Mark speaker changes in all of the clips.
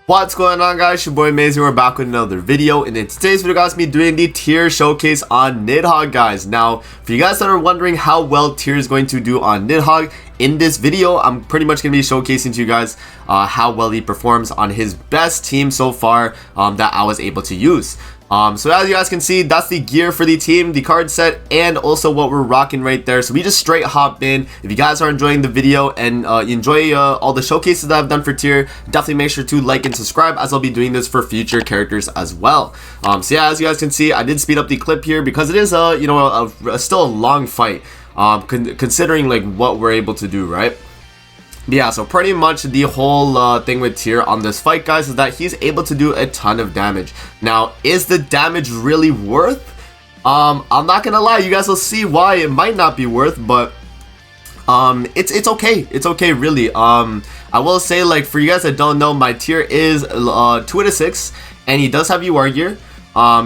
Speaker 1: What's going on, guys? Your boy Maze here. We're back with another video, and in today's video, guys, me doing the tier showcase on Nidhoggr, guys. Now, for you guys that are wondering how well tier is going to do on Nidhoggr, in this video, I'm pretty much going to be showcasing to you guys how well he performs on his best team so far that I was able to use. So as you guys can see, that's the gear for the team, the card set, and also what we're rocking right there. So we just straight hop in. If you guys are enjoying the video and you enjoy all the showcases that I've done for tier, definitely make sure to like and subscribe, as I'll be doing this for future characters as well. So yeah, as you guys can see, I did speed up the clip here because it is still a long fight, considering like what we're able to do, right? Yeah, so pretty much the whole thing with tier on this fight, guys, is that he's able to do a ton of damage. Now, is the damage really worth? I'm not gonna lie, you guys will see why it might not be worth, but it's okay. It's okay, really. I will say, like, for you guys that don't know, my tier is 2/6, and he does have UR gear.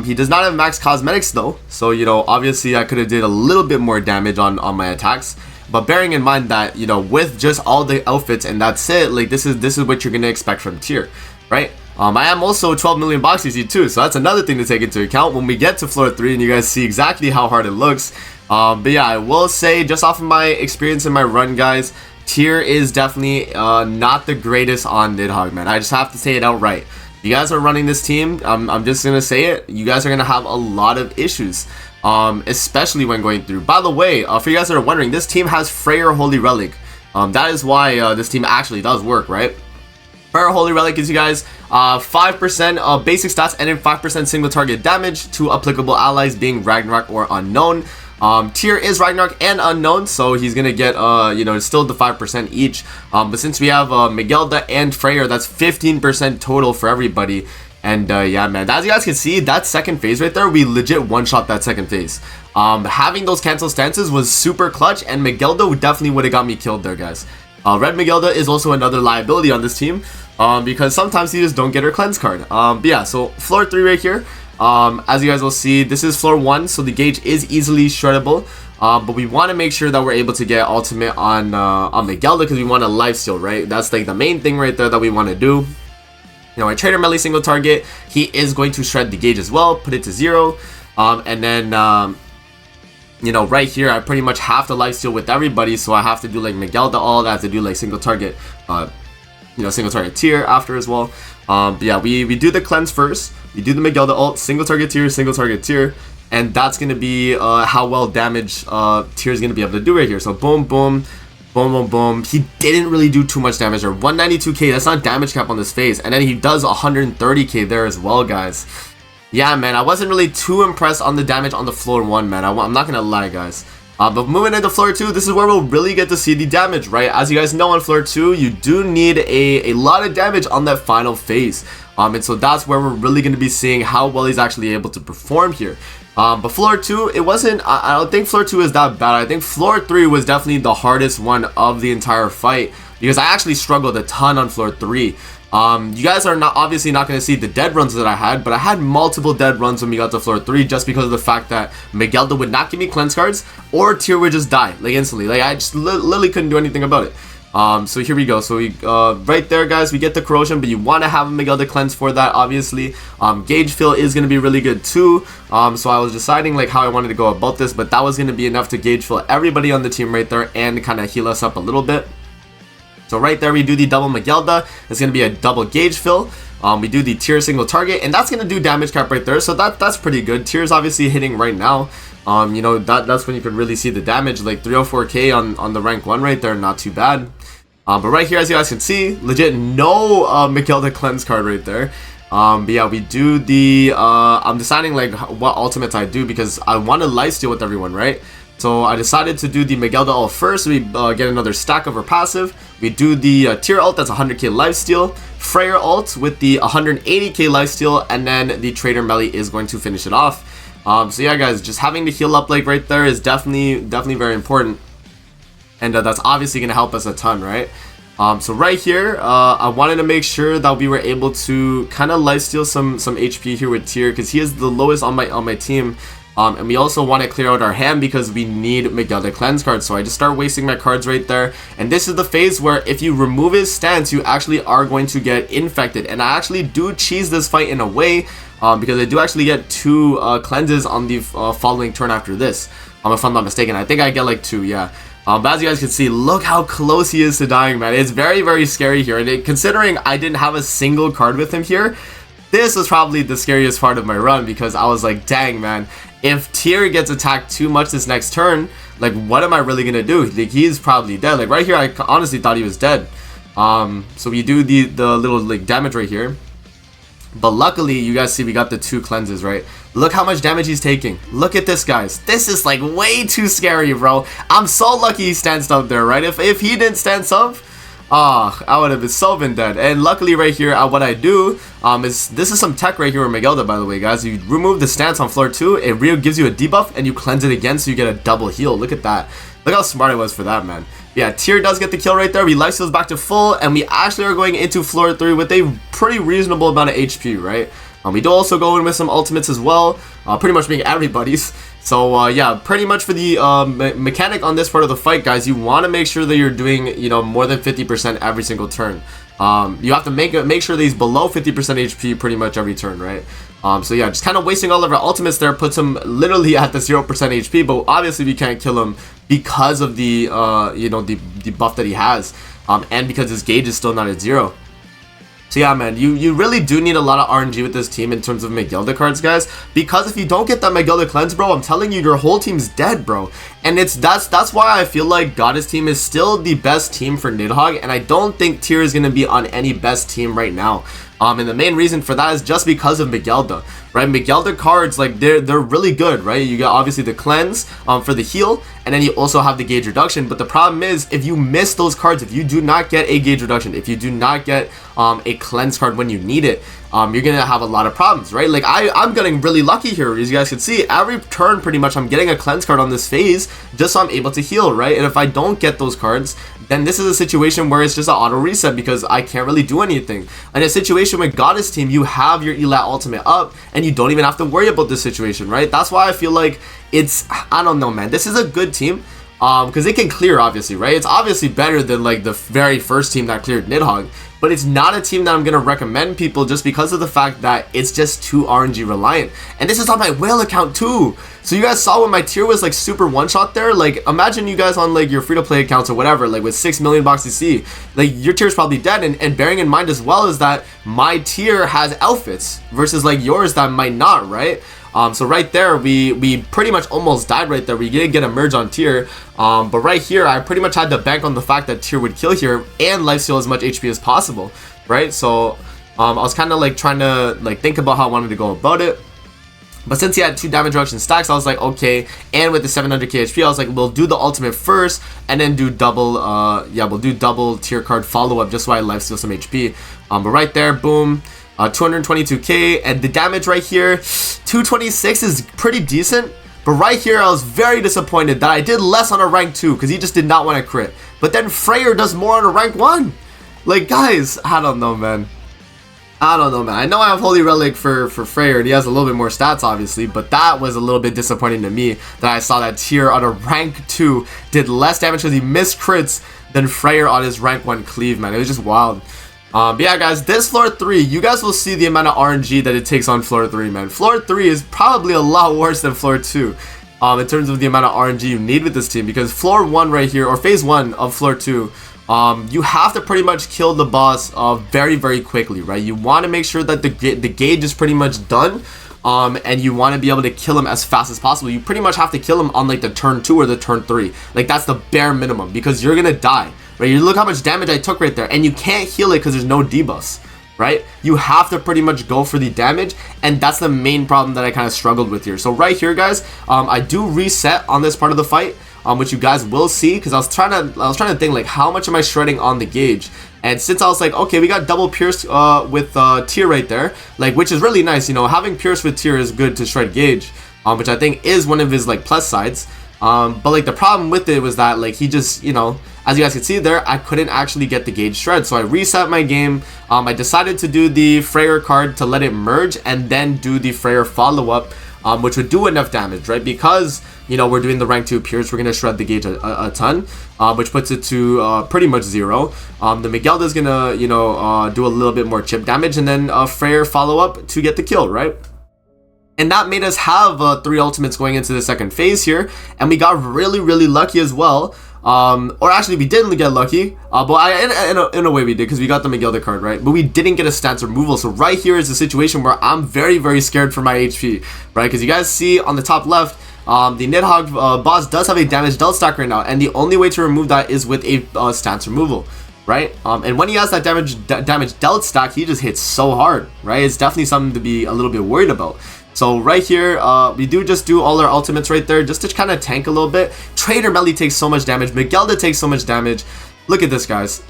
Speaker 1: He does not have max cosmetics though, so you know, obviously I could have did a little bit more damage on my attacks. But bearing in mind that, you know, with just all the outfits and that's it, like this is what you're gonna expect from tier, right? I am also 12 million box CC too, so that's another thing to take into account when we get to floor 3 and you guys see exactly how hard it looks. But yeah, I will say, just off of my experience in my run, guys, tier is definitely not the greatest on Nidhoggr, man. I just have to say it outright. If you guys are running this team, I'm just gonna say it, you guys are gonna have a lot of issues. Especially when going through. By the way, for you guys that are wondering, this team has FREYR Holy Relic. That is why this team actually does work, right? FREYR Holy Relic gives you guys 5% basic stats and then 5% single target damage to applicable allies being Ragnarok or Unknown. Tier is Ragnarok and Unknown, so he's gonna get you know, still the 5% each. But since we have Miguelda and FREYR, that's 15% total for everybody. And yeah, man, as you guys can see, that second phase right there, we legit one-shot that second phase. Having those cancel stances was super clutch, and Miguelda definitely would have got me killed there, guys. Red Miguelda is also another liability on this team, because sometimes you just don't get her cleanse card. But yeah, so floor 3 right here, as you guys will see, this is floor 1, so the gauge is easily shreddable. But we want to make sure that we're able to get ultimate on Miguelda, because we want a lifesteal, right? That's like the main thing right there that we want to do. You know, a trader melee single target, he is going to shred the gauge as well, put it to 0. And then, you know, right here, I pretty much have to lifesteal with everybody, so I have to do like Miguelda all, I have to do like single target, you know, single target tier after as well. But yeah, we do the cleanse first, we do the Miguelda ult, single target tier, and that's going to be how well damage tier is going to be able to do right here. So boom, boom. Boom, boom, boom. He didn't really do too much damage there. 192k, that's not damage cap on this phase. And then he does 130k there as well, guys. Yeah, man, I wasn't really too impressed on the damage on the floor 1, man. I'm not gonna lie, guys. But moving into floor 2, this is where we'll really get to see the damage, right? As you guys know, on floor 2, you do need a lot of damage on that final phase. And so that's where we're really going to be seeing how well he's actually able to perform here. But floor 2, it wasn't, I don't think floor 2 is that bad. I think floor 3 was definitely the hardest one of the entire fight, because I actually struggled a ton on floor 3. You guys are obviously not going to see the dead runs that I had, but I had multiple dead runs when we got to floor 3, just because of the fact that Miguelda would not give me cleanse cards, or tier would just die, like instantly. Like, I just literally couldn't do anything about it. So here we go. So we right there, guys, we get the corrosion, but you want to have a Miguelda cleanse for that, obviously. Gauge fill is going to be really good too. So I was deciding like how I wanted to go about this, but that was going to be enough to gauge fill everybody on the team right there and kind of heal us up a little bit. So right there, we do the double Miguelda. It's going to be a double gauge fill. We do the tier single target, and that's going to do damage cap right there. So that's pretty good. Tier's obviously hitting right now. You know, that's when you could really see the damage, like 304k on the rank 1 right there, not too bad. But right here, as you guys can see, legit no Miguelda cleanse card right there. But yeah, we do the, I'm deciding like what ultimates I do, because I want to lifesteal with everyone, right? So I decided to do the Miguelda ult first. We get another stack of her passive. We do the tier ult, that's 100k lifesteal. FREYR ult with the 180k lifesteal, and then the trader melee is going to finish it off. So yeah, guys, just having the heal up like right there is definitely very important. And that's obviously going to help us a ton, right? So right here, I wanted to make sure that we were able to kind of lifesteal some HP here with tier, because he is the lowest on my team. And we also want to clear out our hand because we need Nidhoggr cleanse cards. So I just start wasting my cards right there. And this is the phase where if you remove his stance, you actually are going to get infected. And I actually do cheese this fight in a way because I do actually get 2 cleanses on the following turn after this. If I'm not mistaken. I think I get like 2, yeah. But as you guys can see, look how close he is to dying, man. It's very, very scary here. And considering I didn't have a single card with him here, this was probably the scariest part of my run because I was like, dang, man. If TYR gets attacked too much this next turn, like, what am I really gonna do? Like, he's probably dead. Like, right here, I honestly thought he was dead. So we do the little, like, damage right here. But luckily, you guys see we got the 2 cleanses, right? Look how much damage he's taking. Look at this, guys. This is, like, way too scary, bro. I'm so lucky he stands up there, right? If he didn't stand up, I would have been dead. And luckily right here, what I do is, this is some tech right here with Nidhoggr, by the way, guys. You remove the stance on floor 2, it gives you a debuff, and you cleanse it again, so you get a double heal. Look at that. Look how smart I was for that, man. Yeah, TYR does get the kill right there. We life steals back to full, and we actually are going into floor 3 with a pretty reasonable amount of HP, right? We do also go in with some ultimates as well, pretty much being everybody's. So yeah, pretty much for the mechanic on this part of the fight, guys, you want to make sure that you're doing, you know, more than 50% every single turn. You have to make sure that he's below 50% HP pretty much every turn, right? So yeah, just kind of wasting all of our ultimates there puts him literally at the 0% HP, but obviously we can't kill him because of the you know, the buff that he has, and because his gauge is still not at 0. So yeah, man, you really do need a lot of RNG with this team in terms of Nidhoggr cards, guys, because if you don't get that Nidhoggr cleanse, bro, I'm telling you, your whole team's dead, bro. And that's why I feel like Goddess team is still the best team for Nidhoggr, and I don't think TYR is going to be on any best team right now. And the main reason for that is just because of Nidhoggr, right? Nidhoggr cards, like, they're really good, right? You got obviously the cleanse for the heal, and then you also have the gauge reduction. But the problem is, if you miss those cards, if you do not get a gauge reduction, if you do not get a cleanse card when you need it, you're gonna have a lot of problems, right? Like, I'm getting really lucky here. As you guys can see, every turn pretty much I'm getting a cleanse card on this phase just so I'm able to heal, right? And if I don't get those cards, then this is a situation where it's just an auto reset because I can't really do anything. In a situation with Goddess team, you have your Elat ultimate up and you don't even have to worry about this situation, right? That's why I feel like it's, I don't know, man, this is a good team because it can clear, obviously, right? It's obviously better than like the very first team that cleared Nidhoggr, but it's not a team that I'm gonna recommend people just because of the fact that it's just too RNG reliant. And this is on my whale account too. So you guys saw when my tier was like super one-shot there. Like, imagine you guys on like your free-to-play accounts or whatever, like with 6 million bucks to see, like your tier is probably dead. And bearing in mind as well is that my tier has outfits versus like yours that might not, right? So right there, we pretty much almost died right there. We did get a merge on tier, but right here, I pretty much had to bank on the fact that tier would kill here and lifesteal as much HP as possible, right? So I was kind of like trying to like think about how I wanted to go about it. But since he had 2 damage reduction stacks, I was like, okay, and with the 700k HP, I was like, we'll do the ultimate first, and then do double, we'll do double tier card follow-up just so I lifesteal some HP. But right there, boom. 222k, and the damage right here, 226 is pretty decent, but right here I was very disappointed that I did less on a rank 2 because he just did not want to crit. But then FREYR does more on a rank 1. Like, guys, I don't know, man. I know I have Holy Relic for FREYR, and he has a little bit more stats, obviously, but that was a little bit disappointing to me that I saw that tier on a rank 2 did less damage because he missed crits than FREYR on his rank 1 cleave, man. It was just wild. But yeah, guys, this floor 3, you guys will see the amount of RNG that it takes on floor 3, man. Floor 3 is probably a lot worse than floor 2 in terms of the amount of RNG you need with this team, because floor 1 right here, or phase 1 of floor 2, you have to pretty much kill the boss very, very quickly, right? You want to make sure that the gauge is pretty much done, and you want to be able to kill him as fast as possible. You pretty much have to kill him on like the turn 2 or the turn 3. Like, that's the bare minimum, because you're gonna die. Right, you look how much damage I took right there, and you can't heal it because there's no debuffs, right? You have to pretty much go for the damage, and that's the main problem that I kind of struggled with here. So right here, guys, I do reset on this part of the fight, which you guys will see, because I was trying to think like, how much am I shredding on the gauge? And since I was like, okay, we got double pierce with tier right there, like, which is really nice, you know, having pierce with tier is good to shred gauge, which I think is one of his like plus sides. But like the problem with it was that like he just, you know, as you guys can see there, I couldn't actually get the gauge shred, so I reset my game. I decided to do the FREYR card to let it merge and then do the FREYR follow-up which would do enough damage, right? Because, you know, we're doing the rank 2 Pierce, we're going to shred the gauge a ton, which puts it to pretty much 0. The Miguelda is going to, you know, do a little bit more chip damage, and then FREYR follow up to get the kill, right? And that made us have 3 ultimates going into the second phase here, and we got really, really lucky as well. Or actually we didn't get lucky, but in a way we did, because we got the Miguelda card, right? But we didn't get a stance removal. So right here is a situation where I'm very, very scared for my HP, right? Because you guys see on the top left, the Nidhoggr boss does have a damage dealt stack right now, and the only way to remove that is with a stance removal, right? And when he has that damage dealt stack, he just hits so hard, right? It's definitely something to be a little bit worried about. So right here, we just do all our ultimates right there, just to kind of tank a little bit. Trader Melly takes so much damage. Miguelda takes so much damage. Look at this, guys.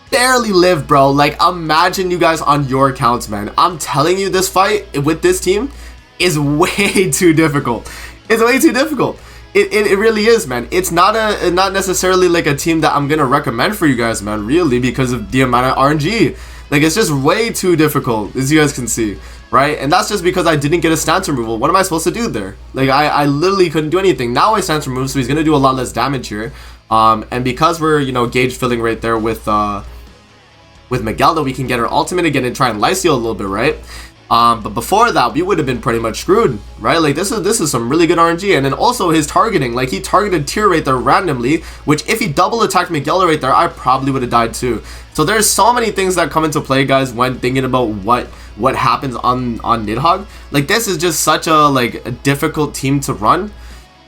Speaker 1: Barely live, bro. Like, imagine you guys on your accounts, man. I'm telling you, this fight with this team is way too difficult. It's way too difficult. It really is, man. It's not necessarily like a team that I'm gonna recommend for you guys, man, really, because of the amount of RNG. Like, it's just way too difficult, as you guys can see, right? And that's just because I didn't get a stance removal. What am I supposed to do there? Like, I literally couldn't do anything. Now I stance remove, so he's gonna do a lot less damage here. And because we're, you know, gauge filling right there with Miguelda, we can get our ultimate again and try and life steal a little bit, right? But before that, we would have been pretty much screwed, right? Like, this is some really good RNG. And then also his targeting, like, he targeted Tier right there randomly, which if he double attacked Miguelda right there, I probably would have died too. So there's so many things that come into play, guys, when thinking about what happens on Nidhoggr. Like, this is just such a difficult team to run,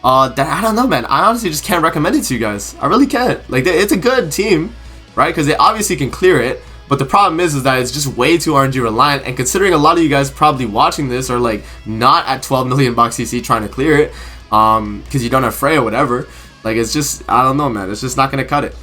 Speaker 1: that I don't know, man. I honestly just can't recommend it to you guys. I really can't. Like, it's a good team, right? Because they obviously can clear it. But the problem is that it's just way too RNG reliant, and considering a lot of you guys probably watching this are like not at 12 million bucks CC trying to clear it, because you don't have FREYR or whatever, like, it's just, I don't know, man, it's just not gonna cut it.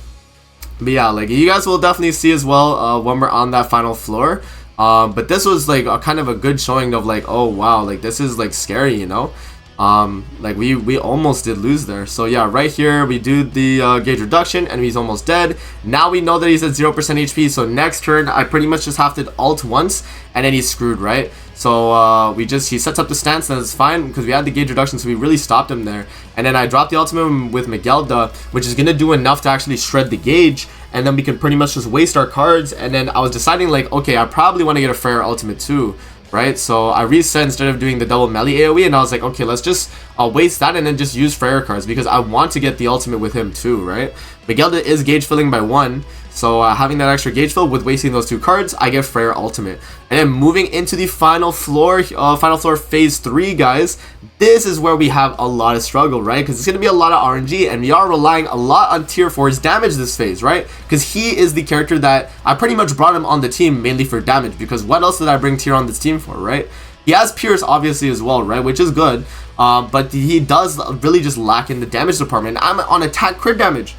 Speaker 1: But yeah, like, you guys will definitely see as well when we're on that final floor. But this was like a kind of a good showing of like, oh wow, like, this is like scary, you know. Like, we almost did lose there. So yeah, right here we do the gauge reduction, and he's almost dead. Now we know that he's at 0% HP, so next turn I pretty much just have to ult once, and then he's screwed, right? So he sets up the stance, and it's fine because we had the gauge reduction, so we really stopped him there. And then I dropped the ultimate with Miguelda, which is gonna do enough to actually shred the gauge, and then we can pretty much just waste our cards. And then I was deciding, like, okay, I probably want to get a FREYR ultimate too, right? So I reset instead of doing the double melee AoE, and I was like, okay, let's just waste that and then just use FREYR cards, because I want to get the ultimate with him too, right? Miguelda is gauge filling by 1, so having that extra gauge fill with wasting those 2 cards, I get FREYR ultimate. And then moving into the final floor phase 3, guys, this is where we have a lot of struggle, right? Because it's going to be a lot of RNG, and we are relying a lot on Tier 4's damage this phase, right? Because he is the character that I pretty much brought him on the team mainly for damage, because what else did I bring Tier on this team for, right? He has Pierce obviously as well, right? Which is good, but he does really just lack in the damage department. I'm on attack crit damage.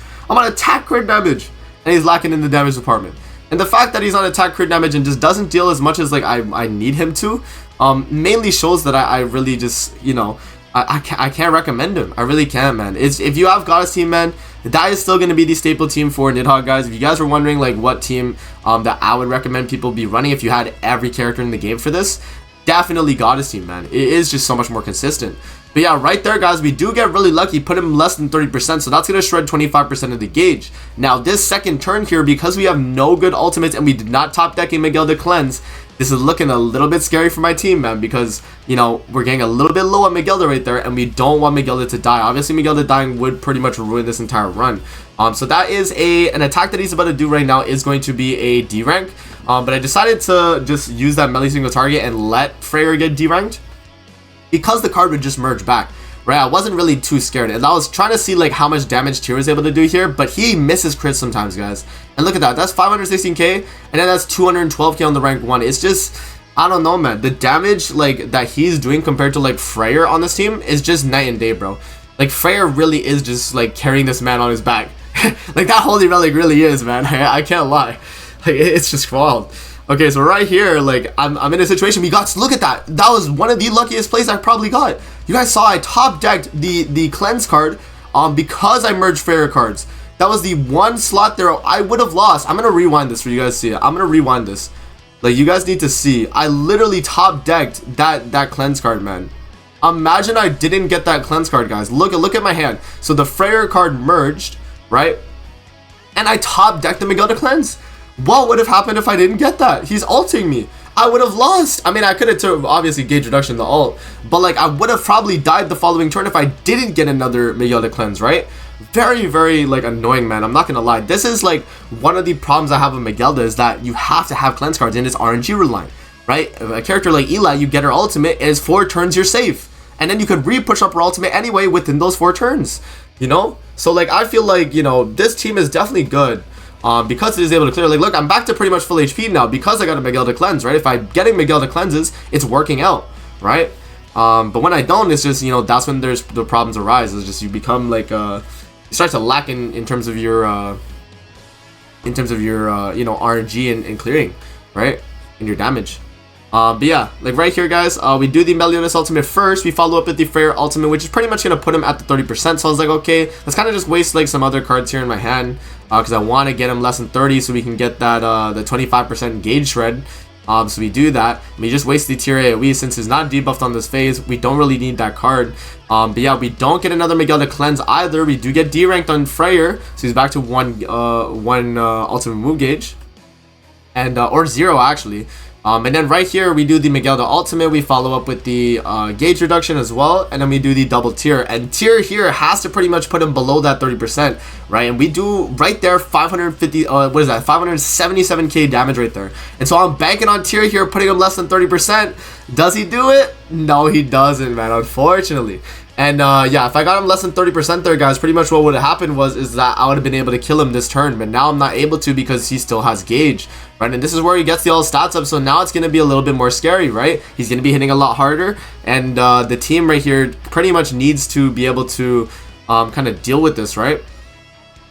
Speaker 1: And he's lacking in the damage department. And the fact that he's on attack crit damage and just doesn't deal as much as like I need him to, mainly shows that I really just, you know, I can't recommend him. I really can't, man. If you have Goddess team, man, that is still going to be the staple team for Nidhoggr, guys. If you guys were wondering like what team that I would recommend people be running if you had every character in the game for this, definitely Goddess team, man. It is just so much more consistent. But yeah, right there, guys, we do get really lucky, put him less than 30%, so that's going to shred 25% of the gauge. Now, this second turn here, because we have no good ultimates and we did not top deck a Miguelda cleanse, this is looking a little bit scary for my team, man, because, you know, we're getting a little bit low on Miguelda right there, and we don't want Miguelda to die. Obviously, Miguelda dying would pretty much ruin this entire run. So that is an attack that he's about to do right now is going to be a D rank. But I decided to just use that melee single target and let FREYR get D ranked, because the card would just merge back, right? I wasn't really too scared, and I was trying to see like how much damage Tier is able to do here, but he misses crits sometimes, guys. And look at that, that's 516k, and then that's 212k on the rank 1. It's just, I don't know, man. The damage like that he's doing compared to like FREYR on this team is just night and day, bro. Like, FREYR really is just like carrying this man on his back. Like, that Holy Relic really is, man. I can't lie. Like, it's just wild. Okay, so right here, like, I'm in a situation we got, look at that. That was one of the luckiest plays I probably got. You guys saw I top decked the cleanse card because I merged FREYR cards. That was the one slot there I would have lost. I'm gonna rewind this for you guys to see it. I'm gonna rewind this. Like, you guys need to see. I literally top decked that cleanse card, man. Imagine I didn't get that cleanse card, guys. Look at my hand. So the FREYR card merged, right? And I top decked the Miguel to cleanse. What would have happened if I didn't get that? He's ulting me. I would have lost. I mean, I could have obviously gauge reduction the ult, but like I would have probably died the following turn if I didn't get another Miguel to cleanse, right? Very, very like annoying, man. I'm not gonna lie. This is like one of the problems I have with Miguel is that you have to have cleanse cards in its RNG reliant, right? A character like Eli, you get her ultimate, and it's 4 turns you're safe, and then you could re-push up her ultimate anyway within those 4 turns, you know? So like I feel like, you know, this team is definitely good. Because it is able to clear. Like, look, I'm back to pretty much full HP now because I got a Miguel to cleanse, right? If I'm getting Miguel to cleanses, it's working out, right? But when I don't, it's just, you know, that's when the problems arise. It's just you become like, you start to lack in terms of your, you know, RNG and clearing, right? And your damage. But yeah, like right here, guys, we do the Meliodas ultimate first. We follow up with the FREYR ultimate, which is pretty much going to put him at the 30%. So I was like, okay, let's kind of just waste like some other cards here in my hand because I want to get him less than 30 so we can get that the 25% gauge shred. So we do that. We just waste the tier AoE since he's not debuffed on this phase. We don't really need that card. But yeah, we don't get another Miguel to cleanse either. We do get D-ranked on FREYR, so he's back to one ultimate move gauge, and or 0 actually. And then right here we do the Miguel to ultimate. We follow up with the gauge reduction as well, and then we do the double tier. And tier here has to pretty much put him below that 30%, right? And we do right there 550. What is that? 577k damage right there. And so I'm banking on tier here, putting him less than 30%. Does he do it? No, he doesn't, man. Unfortunately. And yeah, if I got him less than 30% there, guys, pretty much what would have happened is that I would have been able to kill him this turn. But now I'm not able to because he still has gauge, right? And this is where he gets the all stats up. So now it's going to be a little bit more scary, right? He's going to be hitting a lot harder. And the team right here pretty much needs to be able to kind of deal with this, right?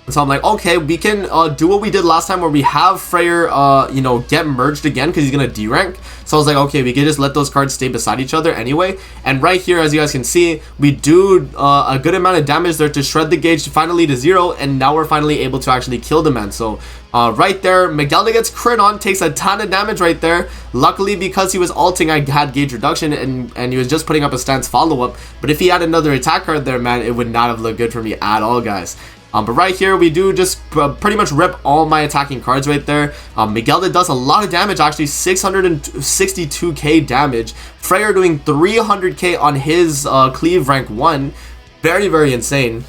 Speaker 1: So I'm like, okay, we can do what we did last time where we have FREYR, you know, get merged again because he's going to D-rank. So I was like, okay, we can just let those cards stay beside each other anyway. And right here, as you guys can see, we do a good amount of damage there to shred the gauge finally to 0. And now we're finally able to actually kill the man. So right there, Miguel gets crit on, takes a ton of damage right there. Luckily, because he was ulting, I had gauge reduction and he was just putting up a stance follow-up. But if he had another attack card there, man, it would not have looked good for me at all, guys. But right here, we do just pretty much rip all my attacking cards right there. Miguel does a lot of damage, actually 662k damage. FREYR doing 300k on his cleave rank 1. Very, very insane.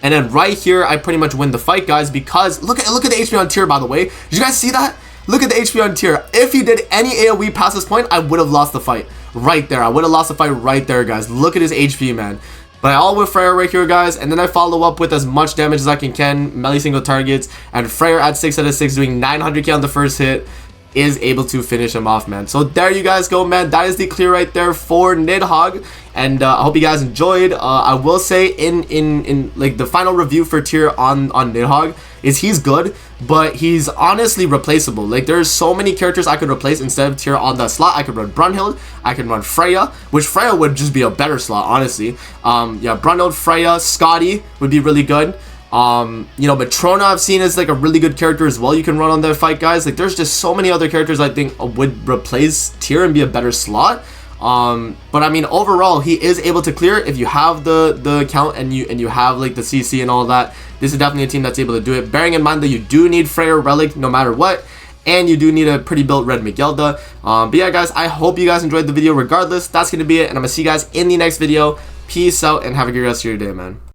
Speaker 1: And then right here, I pretty much win the fight, guys, because look at the HP on tier, by the way. Did you guys see that? Look at the HP on tier. If he did any AoE past this point, I would have lost the fight right there. I would have lost the fight right there, guys. Look at his HP, man. But I all with FREYR right here, guys, and then I follow up with as much damage as I can melee single targets, and FREYR at 6 out of 6 doing 900k on the first hit is able to finish him off, man. So there you guys go, man. That is the clear right there for Nidhoggr, and I hope you guys enjoyed. I will say in like the final review for tier on Nidhoggr is he's good, but he's honestly replaceable. Like there's so many characters I could replace instead of tier on that slot. I could run Brunhild, I can run Freya, which Freya would just be a better slot, honestly. Yeah, Brunhild, Freya, Scotty would be really good. You know, Matrona I've seen is like a really good character as well you can run on that fight, guys. Like there's just so many other characters I think would replace tier and be a better slot. But I mean overall he is able to clear if you have the account and you have like the CC and all that. This is definitely a team that's able to do it, bearing in mind that you do need FREYR Relic no matter what, and you do need a pretty built red Miguelda. But yeah, guys, I hope you guys enjoyed the video regardless. That's gonna be it, and I'm gonna see you guys in the next video. Peace out and have a good rest of your day, man.